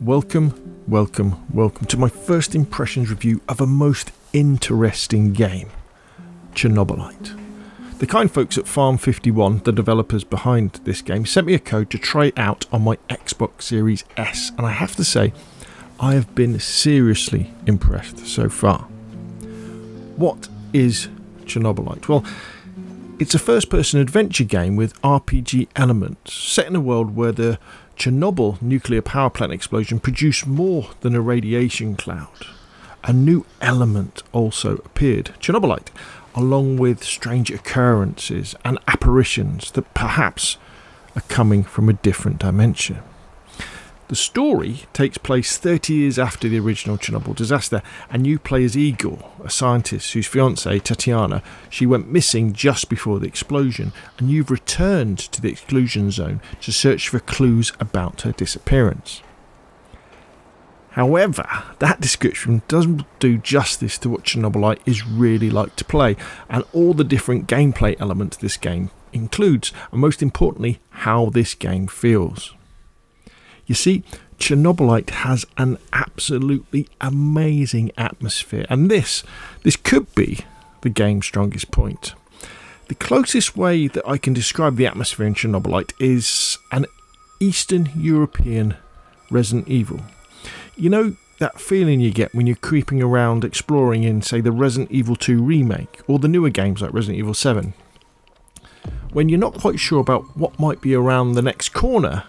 Welcome to my first impressions review of a most interesting game, Chernobylite. The kind folks at Farm 51, the developers behind this game, sent me a code to try it out on my Xbox Series S, and I have to say, I have been seriously impressed so far. What is Chernobylite? Well, it's a first-person adventure game with RPG elements, set in a world where the Chernobyl nuclear power plant explosion produced more than a radiation cloud. A new element also appeared, Chernobylite, along with strange occurrences and apparitions that perhaps are coming from a different dimension. The story takes place 30 years after the original Chernobyl disaster, and you play as Igor, a scientist whose fiancée, Tatiana, she went missing just before the explosion, and you've returned to the exclusion zone to search for clues about her disappearance. However, that description doesn't do justice to what Chernobylite is really like to play, and all the different gameplay elements this game includes, and most importantly, how this game feels. You see, Chernobylite has an absolutely amazing atmosphere, and this could be the game's strongest point. The closest way that I can describe the atmosphere in Chernobylite is an Eastern European Resident Evil. You know that feeling you get when you're creeping around exploring in, say, the Resident Evil 2 remake, or the newer games like Resident Evil 7? When you're not quite sure about what might be around the next corner,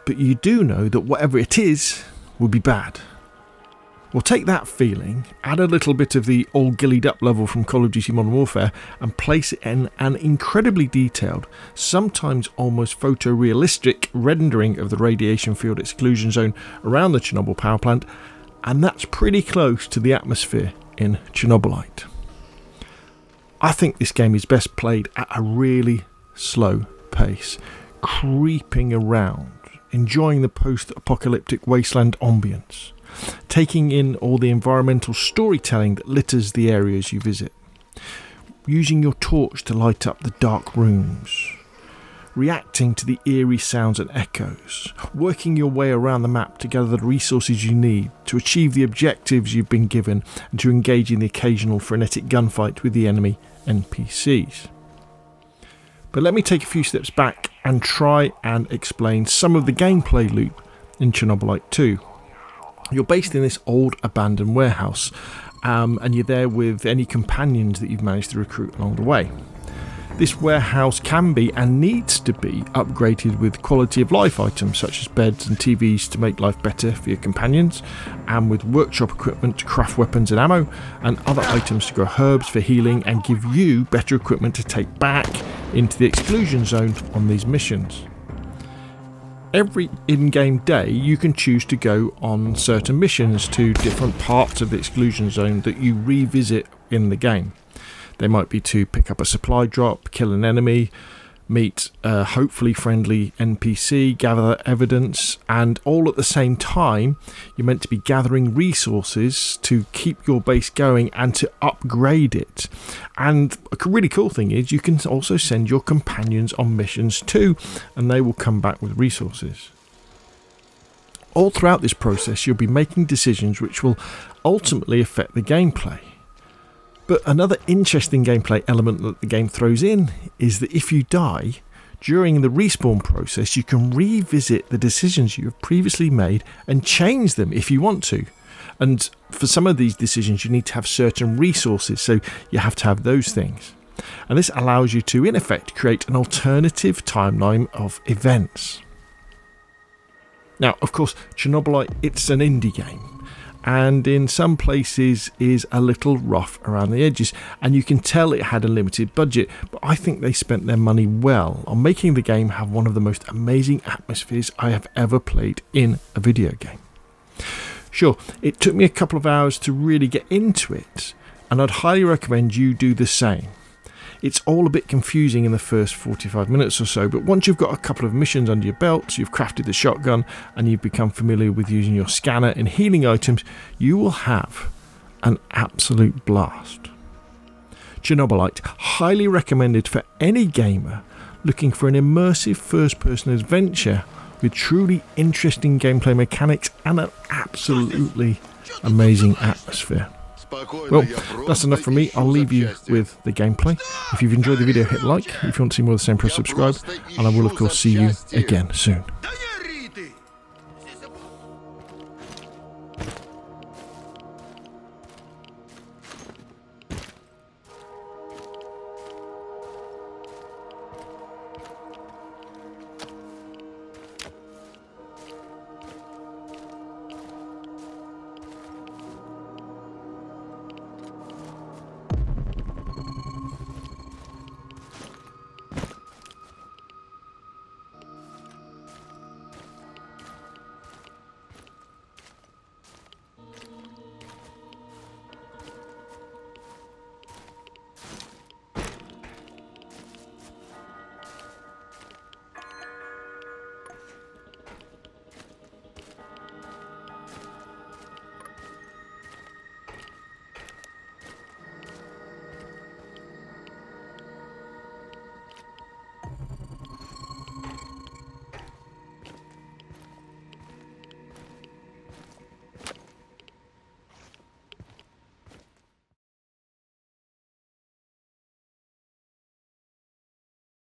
but you do know that whatever it is will be bad. Well, take that feeling, add a little bit of the all gillied up level from Call of Duty Modern Warfare, and place it in an incredibly detailed, sometimes almost photorealistic rendering of the radiation field exclusion zone around the Chernobyl power plant, and that's pretty close to the atmosphere in Chernobylite. I think this game is best played at a really slow pace, creeping around, enjoying the post-apocalyptic wasteland ambience, taking in all the environmental storytelling that litters the areas you visit, using your torch to light up the dark rooms, reacting to the eerie sounds and echoes, working your way around the map to gather the resources you need to achieve the objectives you've been given and to engage in the occasional frenetic gunfight with the enemy NPCs. But let me take a few steps back and try and explain some of the gameplay loop in Chernobylite 2. You're based in this old abandoned warehouse, and you're there with any companions that you've managed to recruit along the way. This warehouse can be and needs to be upgraded with quality of life items such as beds and TVs to make life better for your companions, and with workshop equipment to craft weapons and ammo, and other items to grow herbs for healing and give you better equipment to take back into the exclusion zone on these missions. Every in-game day you can choose to go on certain missions to different parts of the exclusion zone that you revisit in the game. They might be to pick up a supply drop, kill an enemy, meet a hopefully friendly NPC, gather evidence, and all at the same time you're meant to be gathering resources to keep your base going and to upgrade it. And a really cool thing is you can also send your companions on missions too, and they will come back with resources. All throughout this process you'll be making decisions which will ultimately affect the gameplay. But another interesting gameplay element that the game throws in is that if you die, during the respawn process you can revisit the decisions you have previously made and change them if you want to. And for some of these decisions you need to have certain resources, so you have to have those things. And this allows you to, in effect, create an alternative timeline of events. Now, of course, Chernobylite, it's an indie game, and in some places is a little rough around the edges, and you can tell it had a limited budget, but I think they spent their money well on making the game have one of the most amazing atmospheres I have ever played in a video game. Sure, it took me a couple of hours to really get into it, and I'd highly recommend you do the same. It's all a bit confusing in the first 45 minutes or so, but once you've got a couple of missions under your belt, you've crafted the shotgun, and you've become familiar with using your scanner and healing items, you will have an absolute blast. Chernobylite, highly recommended for any gamer looking for an immersive first-person adventure with truly interesting gameplay mechanics and an absolutely amazing atmosphere. Well, that's enough from me. I'll leave you with the gameplay. If you've enjoyed the video, hit like. If you want to see more of the same, press subscribe. And I will, of course, see you again soon.